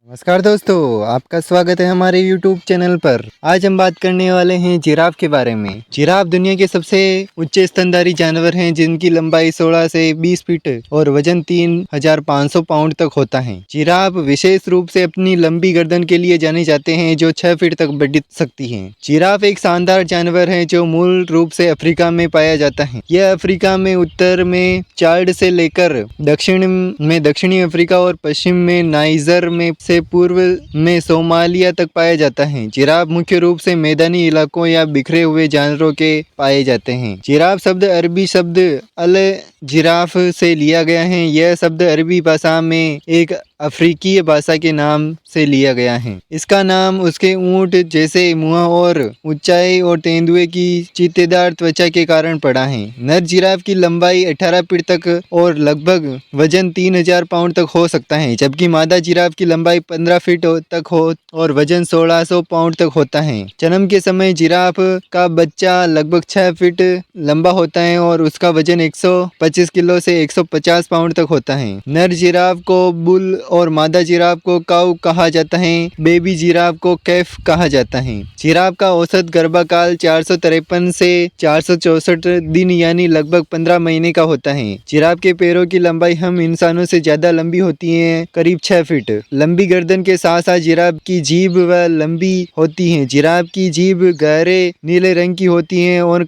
नमस्कार दोस्तों, आपका स्वागत है हमारे YouTube चैनल पर। आज हम बात करने वाले हैं जिराफ के बारे में। जिराफ दुनिया के सबसे उच्च स्तनधारी जानवर हैं, जिनकी लंबाई 16 से 20 फीट और वजन 3500 पाउंड तक होता है। जिराफ विशेष रूप से अपनी लंबी गर्दन के लिए जाने जाते हैं, जो 6 फीट तक बढ़ सकती है। जिराफ एक शानदार जानवर है जो मूल रूप से अफ्रीका में पाया जाता है। यह अफ्रीका में उत्तर में चाड से लेकर दक्षिण में दक्षिणी अफ्रीका और पश्चिम में नाइजर में से पूर्व में सोमालिया तक पाया जाता है। जिराफ मुख्य रूप से मैदानी इलाकों या बिखरे हुए जानवरों के पाए जाते हैं। जिराफ शब्द अरबी शब्द अल जिराफ से लिया गया है। यह शब्द अरबी भाषा में एक अफ्रीकी भाषा के नाम से लिया गया है। इसका नाम उसके ऊंट जैसे मुंह और ऊंचाई और तेंदुए की चीतेदार त्वचा के कारण पड़ा है। नर जिराफ की लंबाई 18 फीट तक और लगभग वजन 3000 पाउंड तक हो सकता है, जबकि मादा जिराफ की लंबाई 15 फीट तक हो और वजन 1600 पाउंड तक होता है। जन्म के समय जिराफ का बच्चा लगभग 6 फीट लंबा होता है और उसका वजन 125 किलो से 150 पाउंड तक होता है। नर जिराफ को बुल और मादा जिराफ को काऊ कहा जाता है। बेबी जिराफ को कैफ कहा जाता है। जिराफ का औसत गर्भकाल 453 से 464 दिन यानी लगभग 15 महीने का होता है। जिराफ के पैरों की लंबाई हम इंसानों से ज्यादा लंबी होती है, करीब 6 फीट। लंबी गर्दन के साथ साथ जिराफ की जीभ व लंबी होती है। जिराफ की जीभ गहरे नीले रंग की होती है और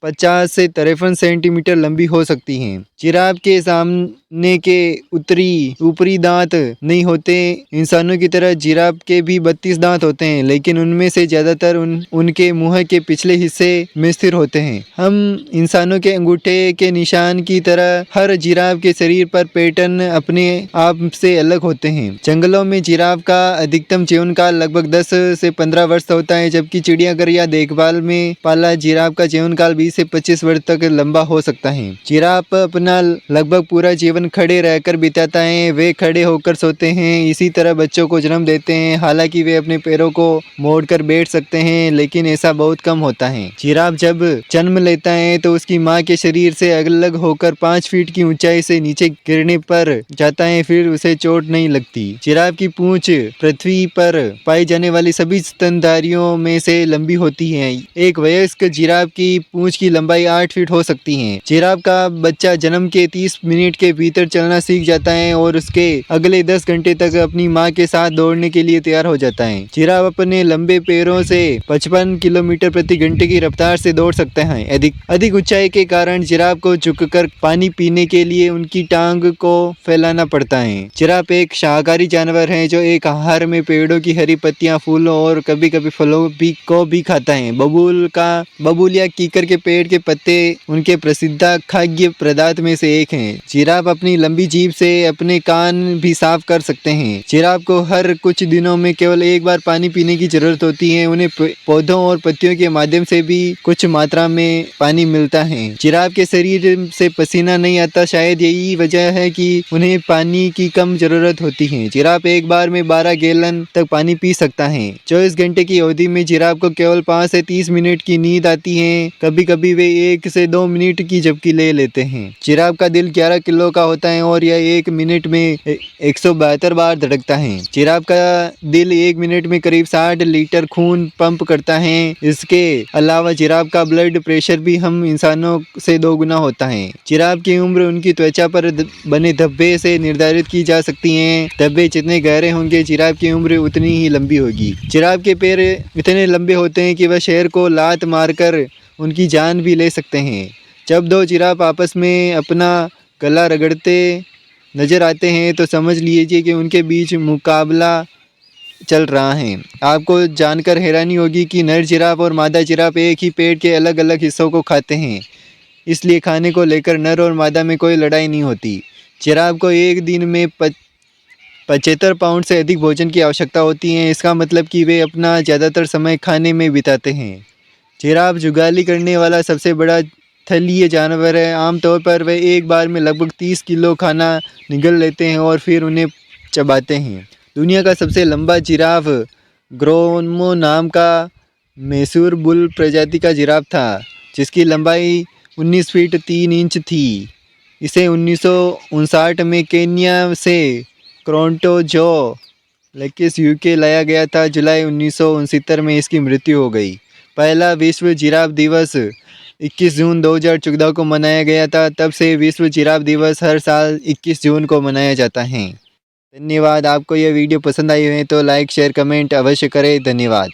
50 से 53 सेंटीमीटर लंबी हो सकती है। जिराफ के सामने के ऊपरी दांत नहीं होते। इंसानों की तरह जिराफ के भी 32 दांत होते हैं, लेकिन उनमें से ज्यादातर उनके मुंह के पिछले हिस्से में स्थिर होते हैं। हम इंसानों के अंगूठे के निशान की तरह हर जिराफ के शरीर पर पैटर्न अपने आप से अलग होते हैं। जंगलों में जिराफ का अधिकतम जीवन काल लगभग 10 से 15 वर्ष होता है, जबकि चिड़ियाघर या देखभाल में पाला जिराफ का जीवन काल 20 से 25 वर्ष तक लंबा हो सकता है। जिराफ अपना लगभग पूरा जीवन खड़े रहकर बिताता है। वे खड़े होकर सोते हैं, इसी तरह बच्चों को जन्म देते हैं। हालांकि वे अपने पैरों को मोड़कर बैठ सकते हैं, लेकिन ऐसा बहुत कम होता है। जिराफ जब जन्म लेता है तो उसकी मां के शरीर से अलग होकर 5 फीट की ऊंचाई से नीचे गिरने पर जाता है, फिर उसे चोट नहीं लगती। जिराफ की पूंछ पृथ्वी पर पाई जाने वाली सभी स्तनधारियों में से लंबी होती है। एक वयस्क जिराफ की पूंछ की लंबाई 8 फीट हो सकती है। जिराफ का बच्चा जन्म के 30 मिनट के भीतर चलना सीख जाता है और उसके अगले 10 घंटे तक अपनी मां के साथ दौड़ने के लिए तैयार हो जाता है। जिराफ अपने लंबे पैरों से 55 किलोमीटर प्रति घंटे की रफ्तार से दौड़ सकते हैं। अधिक ऊंचाई के कारण जिराफ को झुककर पानी पीने के लिए उनकी टांग को फैलाना पड़ता है। जिराफ एक शाकाहारी जानवर है जो एक आहार में पेड़ों की हरी पत्तियां, फूलों और कभी कभी फलों को भी खाता है। बबूल या कीकर के पेड़ के पत्ते उनके प्रसिद्ध खाद्य पदार्थ में से एक है। जिराफ अपनी लंबी जीभ से अपने कान भी साफ कर सकते हैं। जिराफ को हर कुछ दिनों में केवल एक बार पानी पीने की जरूरत होती है। उन्हें पौधों और पत्तियों के माध्यम से भी कुछ मात्रा में पानी मिलता है। जिराफ के शरीर से पसीना नहीं आता, शायद यही वजह है कि उन्हें पानी की कम जरूरत होती है। जिराफ एक बार में 12 गैलन तक पानी पी सकता है। 24 घंटे की अवधि में जिराफ को केवल 5 से 30 मिनट की नींद आती है। कभी कभी वे 1 से 2 मिनट की झपकी ले लेते हैं। जिराफ का दिल 11 किलो का होता है और यह 1 मिनट में 172 बार धड़कता है। जिराफ का दिल 1 मिनट में करीब 60 लीटर खून पंप करता है। इसके अलावा जिराफ का ब्लड प्रेशर भी हम इंसानों से 2 गुना होता है। जिराफ की उम्र उनकी त्वचा पर बने धब्बे से निर्धारित की जा सकती है। धब्बे जितने गहरे होंगे, जिराफ की उम्र उतनी ही लंबी होगी। जिराफ के पैर इतने लंबे होते हैं कि वह शेर को लात मारकर उनकी जान भी ले सकते हैं। जब 2 जिराफ आपस में अपना गला रगड़ते नजर आते हैं तो समझ लीजिए कि उनके बीच मुकाबला चल रहा है। आपको जानकर हैरानी होगी कि नर जिराफ और मादा जिराफ एक ही पेड़ के अलग अलग हिस्सों को खाते हैं, इसलिए खाने को लेकर नर और मादा में कोई लड़ाई नहीं होती। जिराफ को एक दिन में 75 पाउंड से अधिक भोजन की आवश्यकता होती है। इसका मतलब कि वे अपना ज़्यादातर समय खाने में बिताते हैं। जिराफ जुगाली करने वाला सबसे बड़ा थलीय जानवर है। आमतौर पर वे एक बार में लगभग 30 किलो खाना निगल लेते हैं और फिर उन्हें चबाते हैं। दुनिया का सबसे लंबा जिराफ ग्रोमो नाम का मैसूर बुल प्रजाति का जिराफ था, जिसकी लंबाई 19 फीट 3 इंच थी। इसे 1959 में केन्या से क्रोंटो जो लकीस यूके लाया गया था। जुलाई 1969 में इसकी मृत्यु हो गई। पहला विश्व जिराफ दिवस 21 जून 2014 को मनाया गया था। तब से विश्व जिराफ दिवस हर साल 21 जून को मनाया जाता है। धन्यवाद। आपको यह वीडियो पसंद आई हो तो लाइक शेयर कमेंट अवश्य करें। धन्यवाद।